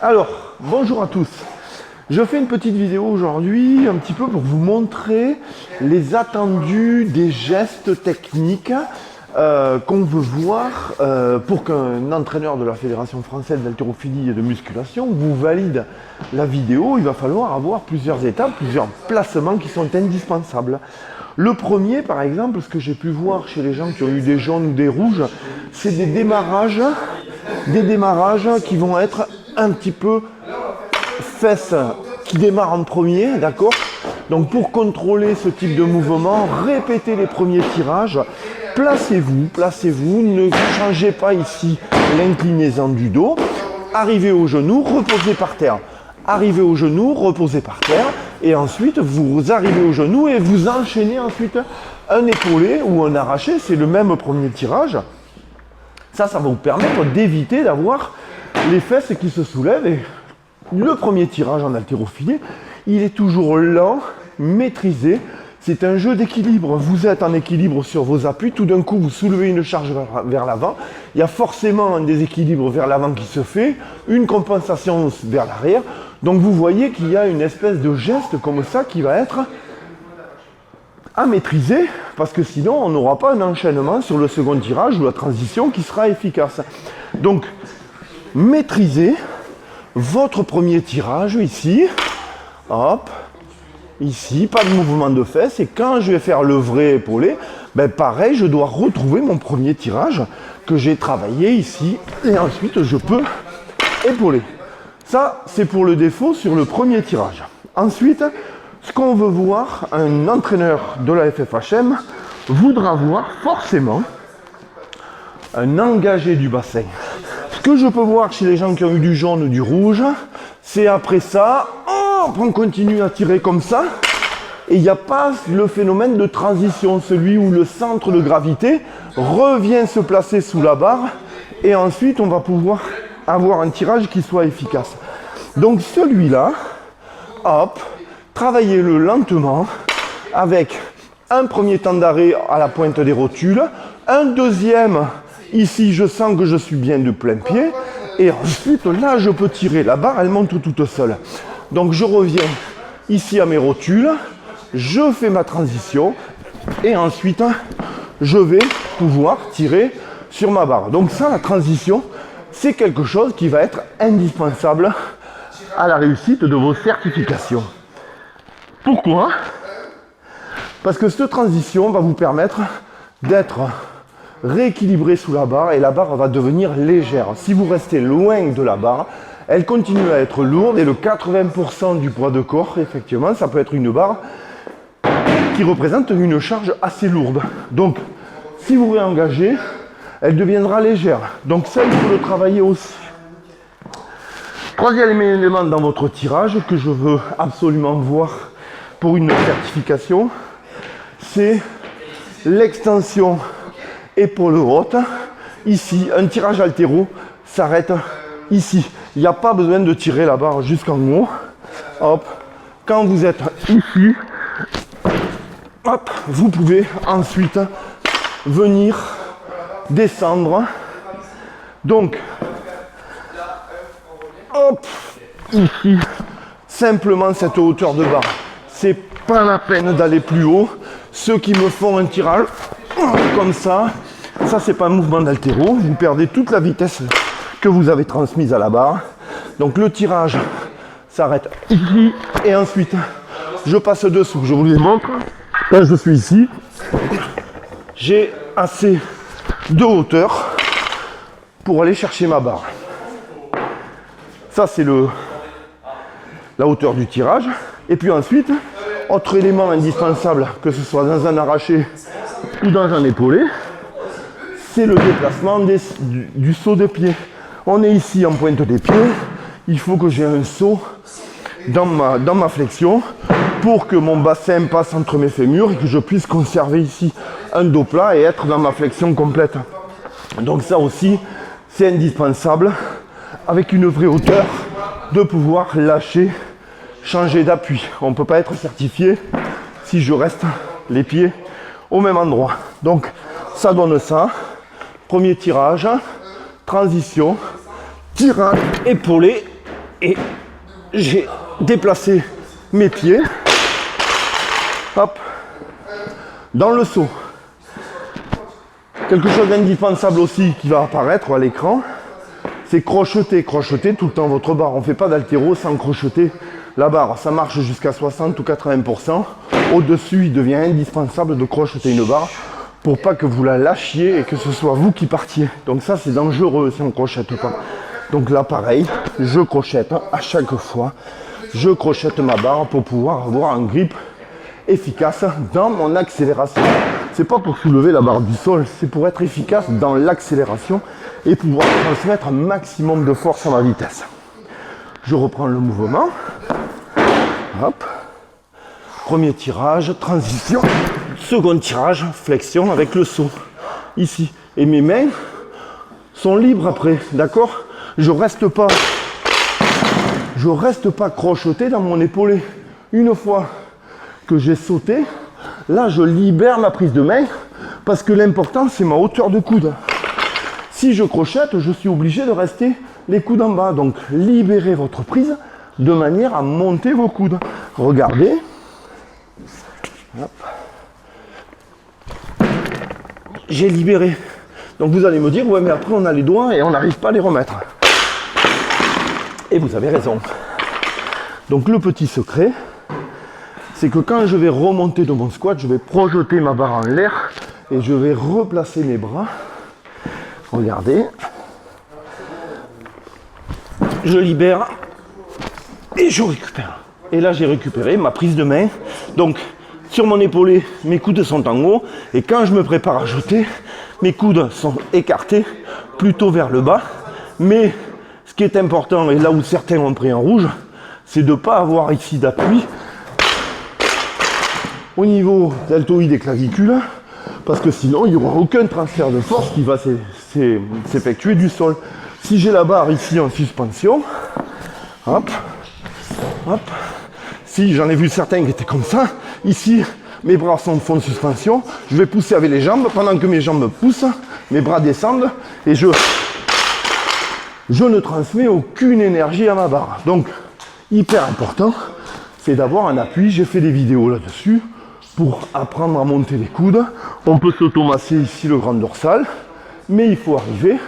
Alors, bonjour à tous. Je fais une petite vidéo aujourd'hui, un petit peu pour vous montrer les attendus des gestes techniques qu'on veut voir pour qu'un entraîneur de la Fédération française d'haltérophilie et de musculation vous valide la vidéo. Il va falloir avoir plusieurs étapes, plusieurs placements qui sont indispensables. Le premier, par exemple, ce que j'ai pu voir chez les gens qui ont eu des jaunes ou des rouges, c'est des démarrages qui vont être un petit peu fesses qui démarrent en premier, d'accord? Donc pour contrôler ce type de mouvement, répétez les premiers tirages, placez-vous, ne changez pas ici l'inclinaison du dos, arrivez au genou, reposez par terre. Arrivez au genou, reposez par terre, et ensuite vous arrivez au genou et vous enchaînez ensuite un épaulé ou un arraché, c'est le même premier tirage. Ça va vous permettre d'éviter d'avoir les fesses qui se soulèvent. Et le premier tirage en haltérophilie, il est toujours lent, maîtrisé. C'est un jeu d'équilibre. Vous êtes en équilibre sur vos appuis. Tout d'un coup, vous soulevez une charge vers l'avant. Il y a forcément un déséquilibre vers l'avant qui se fait, une compensation vers l'arrière. Donc vous voyez qu'il y a une espèce de geste comme ça qui va être à maîtriser, parce que sinon on n'aura pas un enchaînement sur le second tirage ou la transition qui sera efficace. Donc maîtrisez votre premier tirage ici, hop, ici, pas de mouvement de fesses, et quand je vais faire le vrai épaulé, pareil, je dois retrouver mon premier tirage que j'ai travaillé ici, et ensuite je peux épauler. Ça, c'est pour le défaut sur le premier tirage. Ensuite, ce qu'on veut voir, un entraîneur de la FFHM voudra voir forcément un engagé du bassin. Ce que je peux voir chez les gens qui ont eu du jaune ou du rouge, c'est après ça, on continue à tirer comme ça, et il n'y a pas le phénomène de transition, celui où le centre de gravité revient se placer sous la barre, et ensuite on va pouvoir avoir un tirage qui soit efficace. Donc celui-là, hop, travaillez-le lentement avec un premier temps d'arrêt à la pointe des rotules, un deuxième, ici je sens que je suis bien de plein pied, et ensuite là je peux tirer, la barre elle monte toute seule. Donc je reviens ici à mes rotules, je fais ma transition, et ensuite je vais pouvoir tirer sur ma barre. Donc ça, la transition, c'est quelque chose qui va être indispensable à la réussite de vos certifications. Pourquoi? Parce que cette transition va vous permettre d'être rééquilibré sous la barre, et la barre va devenir légère. Si vous restez loin de la barre, elle continue à être lourde, et le 80% du poids de corps, effectivement, ça peut être une barre qui représente une charge assez lourde. Donc, si vous réengagez, elle deviendra légère. Donc ça, il faut le travailler aussi. Troisième élément dans votre tirage que je veux absolument voir pour une certification, c'est l'extension épaule haute. Ici, un tirage haltéro s'arrête ici. Il n'y a pas besoin de tirer la barre jusqu'en haut. Hop. Quand vous êtes ici, hop, vous pouvez ensuite venir descendre. Donc, hop, ici, simplement cette hauteur de barre. C'est pas la peine d'aller plus haut. Ceux qui me font un tirage comme ça c'est pas un mouvement d'haltéro. Vous perdez toute la vitesse que vous avez transmise à la barre. Donc le tirage s'arrête ici, et ensuite je passe dessous. Je vous les montre. Quand je suis ici, j'ai assez de hauteur pour aller chercher ma barre. Ça, c'est la hauteur du tirage. Et puis ensuite, autre élément indispensable, que ce soit dans un arraché ou dans un épaulé, c'est le déplacement du saut des pieds. On est ici en pointe des pieds. Il faut que j'ai un saut dans ma flexion pour que mon bassin passe entre mes fémurs et que je puisse conserver ici un dos plat et être dans ma flexion complète. Donc ça aussi, c'est indispensable, avec une vraie hauteur, de pouvoir lâcher, changer d'appui. On ne peut pas être certifié si je reste les pieds au même endroit. Donc ça donne ça. Premier tirage, transition, tirage épaulé, et j'ai déplacé mes pieds, hop, dans le saut. Quelque chose d'indispensable aussi qui va apparaître à l'écran, c'est crocheter. Crocheter tout le temps votre barre. On ne fait pas d'haltéro sans crocheter la barre. Ça marche jusqu'à 60 ou 80%. Au-dessus, il devient indispensable de crocheter une barre pour pas que vous la lâchiez et que ce soit vous qui partiez. Donc ça, c'est dangereux si on ne crochette pas. Donc là, pareil, je crochette à chaque fois. Je crochette ma barre pour pouvoir avoir un grip efficace dans mon accélération. C'est pas pour soulever la barre du sol, c'est pour être efficace dans l'accélération et pouvoir transmettre un maximum de force à ma vitesse. Je reprends le mouvement. Hop. Premier tirage, transition. Second tirage, flexion avec le saut. Ici. Et mes mains sont libres après, d'accord? Je reste pas crocheté dans mon épaulé. Une fois que j'ai sauté, là je libère ma prise de main parce que l'important c'est ma hauteur de coude. Si je crochette, je suis obligé de rester les coudes en bas. Donc libérez votre prise de manière à monter vos coudes. Regardez. Hop. J'ai libéré. Donc vous allez me dire, ouais mais après on a les doigts et on n'arrive pas à les remettre. Et vous avez raison. Donc le petit secret, c'est que quand je vais remonter de mon squat, je vais projeter ma barre en l'air et je vais replacer mes bras. Regardez. Je libère et je récupère. Et là, j'ai récupéré ma prise de main. Donc, sur mon épaulé, mes coudes sont en haut. Et quand je me prépare à jeter, mes coudes sont écartés plutôt vers le bas. Mais ce qui est important, et là où certains ont pris en rouge, c'est de ne pas avoir ici d'appui au niveau deltoïde et clavicule, parce que sinon il n'y aura aucun transfert de force qui va s'effectuer du sol. Si j'ai la barre ici en suspension, hop, hop, si j'en ai vu certains qui étaient comme ça, ici mes bras sont en fond de suspension, je vais pousser avec les jambes, pendant que mes jambes poussent, mes bras descendent et je ne transmets aucune énergie à ma barre. Donc hyper important, c'est d'avoir un appui. J'ai fait des vidéos là-dessus pour apprendre à monter les coudes. On peut s'automasser ici le grand dorsal, mais il faut arriver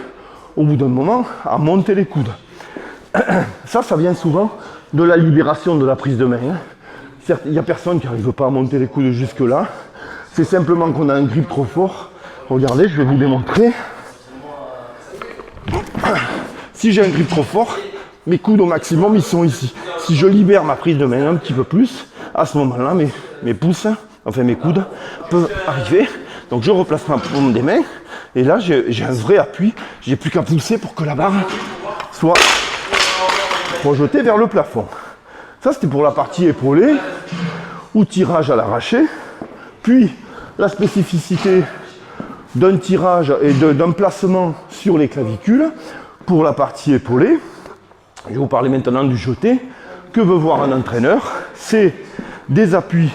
au bout d'un moment à monter les coudes. Ça vient souvent de la libération de la prise de main. Certes, il n'y a personne qui n'arrive pas à monter les coudes jusque là. C'est simplement qu'on a un grip trop fort. Regardez, je vais vous démontrer. Si j'ai un grip trop fort, mes coudes au maximum, ils sont ici. Si je libère ma prise de main un petit peu plus, à ce moment-là, mes pouces, enfin mes coudes, peuvent arriver. Donc je replace ma paume des mains, et là j'ai un vrai appui. J'ai plus qu'à pousser pour que la barre soit projetée vers le plafond. Ça, c'était pour la partie épaulée, ou tirage à l'arraché. Puis, la spécificité d'un tirage et d'un placement sur les clavicules pour la partie épaulée. Je vais vous parler maintenant du jeté. Que veut voir un entraîneur? C'est des appuis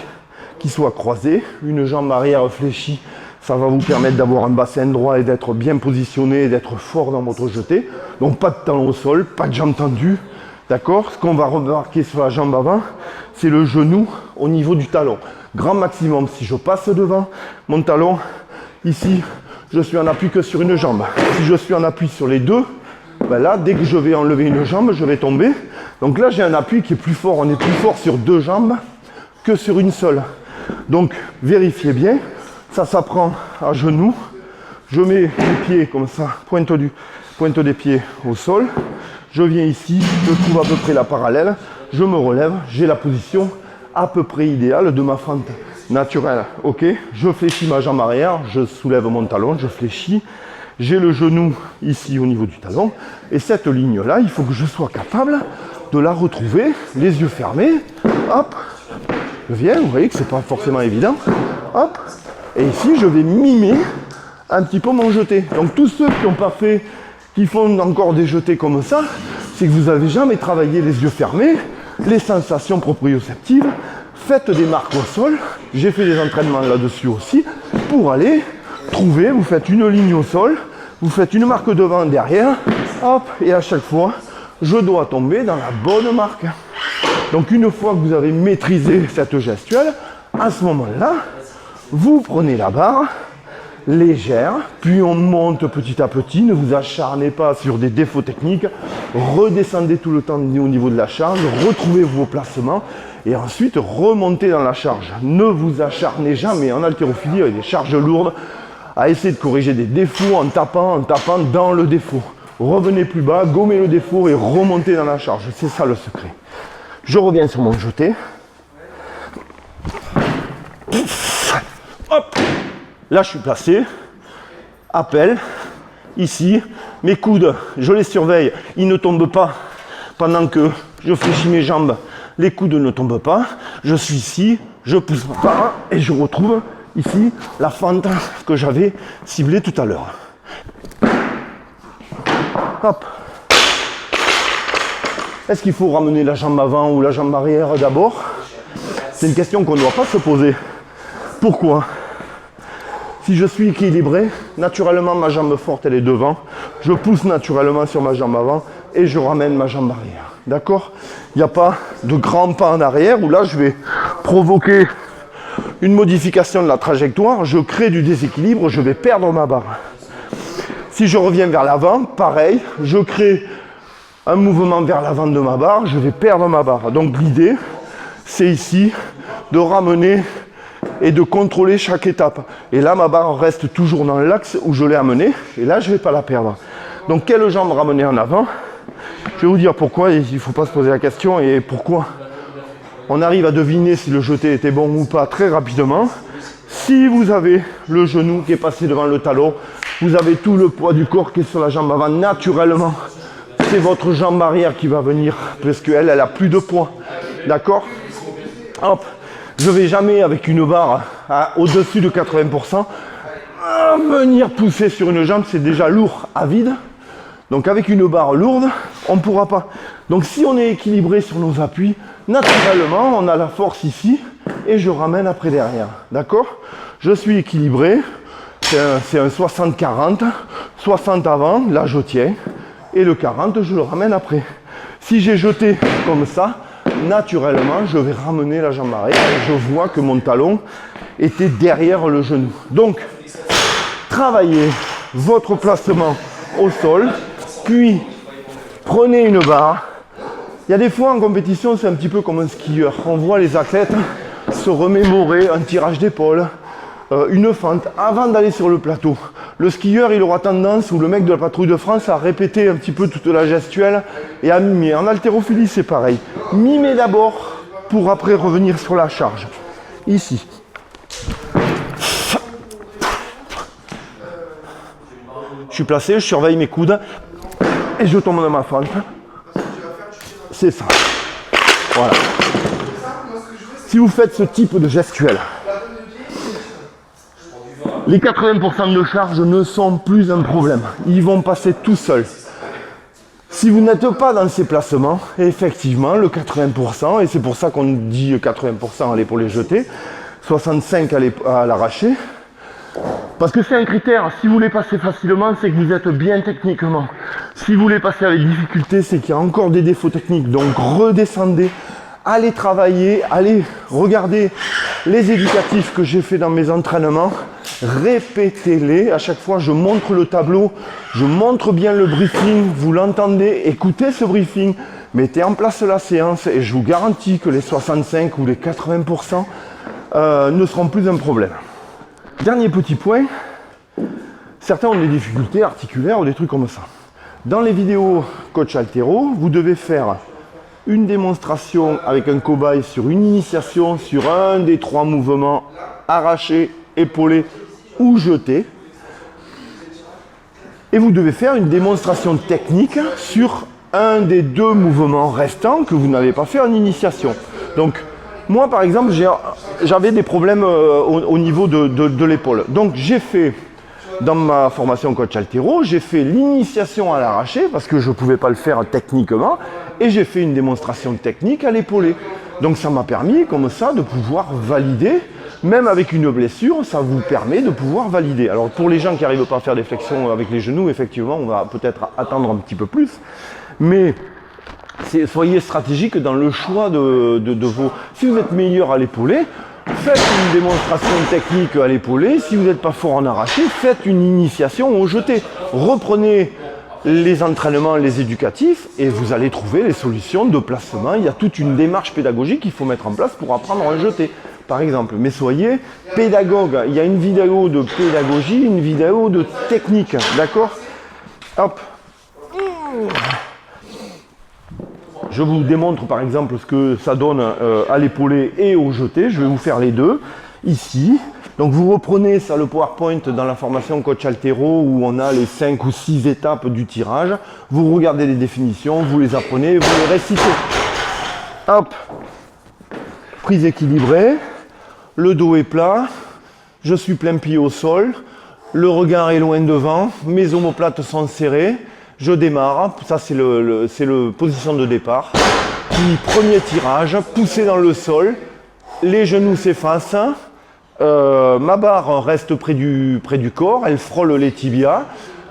qui soient croisés, une jambe arrière fléchie, ça va vous permettre d'avoir un bassin droit et d'être bien positionné et d'être fort dans votre jeté. Donc pas de talon au sol, pas de jambe tendue, d'accord? Ce qu'on va remarquer sur la jambe avant, c'est le genou au niveau du talon. Grand maximum, si je passe devant mon talon, ici, je suis en appui que sur une jambe. Si je suis en appui sur les deux, ben là, dès que je vais enlever une jambe, je vais tomber. Donc là, j'ai un appui qui est plus fort. On est plus fort sur deux jambes que sur une seule. Donc, vérifiez bien. Ça s'apprend à genoux. Je mets les pieds comme ça, pointe des pieds au sol. Je viens ici, je trouve à peu près la parallèle. Je me relève. J'ai la position à peu près idéale de ma fente naturelle. Ok, je fléchis ma jambe arrière. Je soulève mon talon. Je fléchis. J'ai le genou ici au niveau du talon. Et cette ligne-là, il faut que je sois capable de la retrouver, les yeux fermés. Hop, je viens, vous voyez que c'est pas forcément évident. Hop, et ici, je vais mimer un petit peu mon jeté. Donc tous ceux qui n'ont pas fait, qui font encore des jetés comme ça, c'est que vous n'avez jamais travaillé les yeux fermés, les sensations proprioceptives. Faites des marques au sol. J'ai fait des entraînements là-dessus aussi pour aller trouver, vous faites une ligne au sol, vous faites une marque devant, derrière, hop, et à chaque fois, je dois tomber dans la bonne marque. Donc une fois que vous avez maîtrisé cette gestuelle, à ce moment-là, vous prenez la barre légère, puis on monte petit à petit, ne vous acharnez pas sur des défauts techniques, redescendez tout le temps au niveau de la charge, retrouvez vos placements et ensuite remontez dans la charge. Ne vous acharnez jamais en haltérophilie avec des charges lourdes à essayer de corriger des défauts en tapant dans le défaut. Revenez plus bas, gommez le défaut et remontez dans la charge. C'est ça le secret. Je reviens sur mon jeté. Hop! Là, je suis placé. Appel. Ici. Mes coudes, je les surveille. Ils ne tombent pas pendant que je fléchis mes jambes. Les coudes ne tombent pas. Je suis ici. Je pousse ma barre et je retrouve ici la fente que j'avais ciblée tout à l'heure. Hop. Est-ce qu'il faut ramener la jambe avant ou la jambe arrière d'abord? C'est une question qu'on ne doit pas se poser. Pourquoi? Si je suis équilibré, naturellement ma jambe forte elle est devant. Je pousse naturellement sur ma jambe avant et je ramène ma jambe arrière. D'accord? Il n'y a pas de grand pas en arrière où là je vais provoquer une modification de la trajectoire. Je crée du déséquilibre, je vais perdre ma barre. Si je reviens vers l'avant, pareil, je crée un mouvement vers l'avant de ma barre, je vais perdre ma barre. Donc l'idée, c'est ici de ramener et de contrôler chaque étape. Et là, ma barre reste toujours dans l'axe où je l'ai amenée. Et là, je ne vais pas la perdre. Donc, quelle jambe ramener en avant? Je vais vous dire pourquoi. Il ne faut pas se poser la question. Et pourquoi on arrive à deviner si le jeté était bon ou pas très rapidement. Si vous avez le genou qui est passé devant le talon, vous avez tout le poids du corps qui est sur la jambe avant. Naturellement, c'est votre jambe arrière qui va venir parce qu'elle a plus de poids. D'accord? Hop. Je ne vais jamais avec une barre au-dessus de 80% venir pousser sur une jambe, c'est déjà lourd à vide. Donc avec une barre lourde, on ne pourra pas. Donc si on est équilibré sur nos appuis, naturellement, on a la force ici et je ramène après derrière. D'accord? Je suis équilibré, c'est un 60-40, 60 avant, là je tiens, et le 40, je le ramène après. Si j'ai jeté comme ça, naturellement, je vais ramener la jambe arrière et je vois que mon talon était derrière le genou. Donc, travaillez votre placement au sol, puis prenez une barre. Il y a des fois en compétition, c'est un petit peu comme un skieur. On voit les athlètes se remémorer un tirage d'épaule, une fente avant d'aller sur le plateau. Le skieur, il aura tendance, ou le mec de la patrouille de France, à répéter un petit peu toute la gestuelle et à mimer. En haltérophilie, c'est pareil. Mimer d'abord pour après revenir sur la charge. Ici. Je suis placé, je surveille mes coudes et je tombe dans ma fente. C'est ça. Voilà. Si vous faites ce type de gestuelle, les 80% de charge ne sont plus un problème. Ils vont passer tout seuls. Si vous n'êtes pas dans ces placements, effectivement, le 80%, et c'est pour ça qu'on dit 80% allez pour les jeter, 65 à l'arracher, parce que c'est un critère. Si vous les passez facilement, c'est que vous êtes bien techniquement. Si vous les passez avec difficulté, c'est qu'il y a encore des défauts techniques. Donc redescendez, allez travailler, allez regarder les éducatifs que j'ai fait dans mes entraînements, répétez-les. À chaque fois, je montre le tableau, je montre bien le briefing, vous l'entendez, écoutez ce briefing, mettez en place la séance et je vous garantis que les 65 ou les 80% ne seront plus un problème. Dernier petit point, certains ont des difficultés articulaires ou des trucs comme ça. Dans les vidéos coach haltéro, vous devez faire une démonstration avec un cobaye sur une initiation sur un des 3 mouvements arraché, épaulé ou jeté. Et vous devez faire une démonstration technique sur un des 2 mouvements restants que vous n'avez pas fait en initiation. Donc, moi par exemple, j'avais des problèmes au niveau de l'épaule. Donc, j'ai fait, dans ma formation coach haltéro, j'ai fait l'initiation à l'arraché parce que je ne pouvais pas le faire techniquement et j'ai fait une démonstration technique à l'épaulé. Donc, ça m'a permis comme ça de pouvoir valider. Même avec une blessure, ça vous permet de pouvoir valider. Alors pour les gens qui n'arrivent pas à faire des flexions avec les genoux, effectivement, on va peut-être attendre un petit peu plus. Mais soyez stratégique dans le choix de vos... Si vous êtes meilleur à l'épaulé, faites une démonstration technique à l'épaulé. Si vous n'êtes pas fort en arraché, faites une initiation au jeté. Reprenez les entraînements, les éducatifs, et vous allez trouver les solutions de placement. Il y a toute une démarche pédagogique qu'il faut mettre en place pour apprendre à jeter, par exemple. Mais soyez pédagogue. Il y a une vidéo de pédagogie, une vidéo de technique, d'accord? Hop. Je vous démontre par exemple ce que ça donne à l'épaulé et au jeté. Je vais vous faire les deux ici. Donc vous reprenez ça, le PowerPoint dans la formation Coach Altero où on a les 5 ou 6 étapes du tirage. Vous regardez les définitions, vous les apprenez, vous les récitez. Hop. Prise équilibrée. Le dos est plat. Je suis plein pied au sol. Le regard est loin devant. Mes omoplates sont serrées. Je démarre, ça c'est le position de départ. Puis premier tirage, poussé dans le sol, les genoux s'effacent, ma barre reste près du corps, elle frôle les tibias.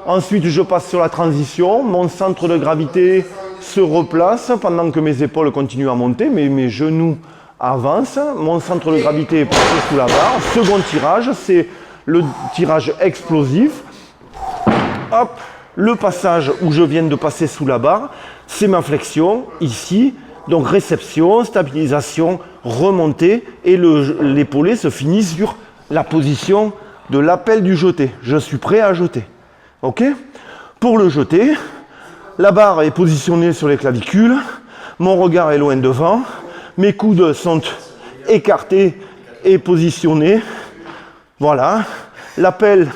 Ensuite je passe sur la transition, mon centre de gravité se replace pendant que mes épaules continuent à monter, mais mes genoux avancent, mon centre de gravité est passé sous la barre. Second tirage, c'est le tirage explosif. Hop. Le passage où je viens de passer sous la barre, c'est ma flexion, ici. Donc réception, stabilisation, remontée. Et l'épaulé se finit sur la position de l'appel du jeté. Je suis prêt à jeter. OK? Pour le jeter, la barre est positionnée sur les clavicules. Mon regard est loin devant. Mes coudes sont écartés et positionnés. Voilà. L'appel...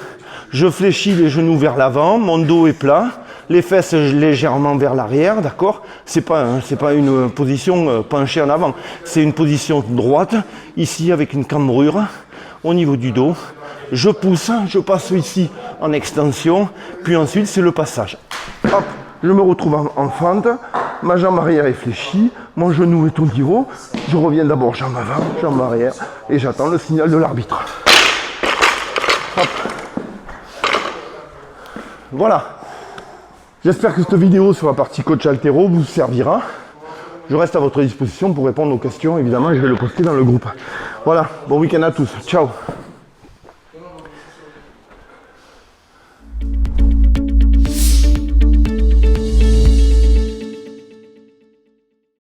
Je fléchis les genoux vers l'avant, mon dos est plat, les fesses légèrement vers l'arrière, d'accord? C'est pas une position penchée en avant, c'est une position droite, ici avec une cambrure au niveau du dos. Je pousse, je passe ici en extension, puis ensuite c'est le passage. Hop, je me retrouve en fente, ma jambe arrière est fléchie, mon genou est au niveau, je reviens d'abord jambe avant, jambe arrière, et j'attends le signal de l'arbitre. Hop. Voilà, j'espère que cette vidéo sur la partie Coach Altero vous servira. Je reste à votre disposition pour répondre aux questions, évidemment, je vais le poster dans le groupe. Voilà, bon week-end à tous, ciao.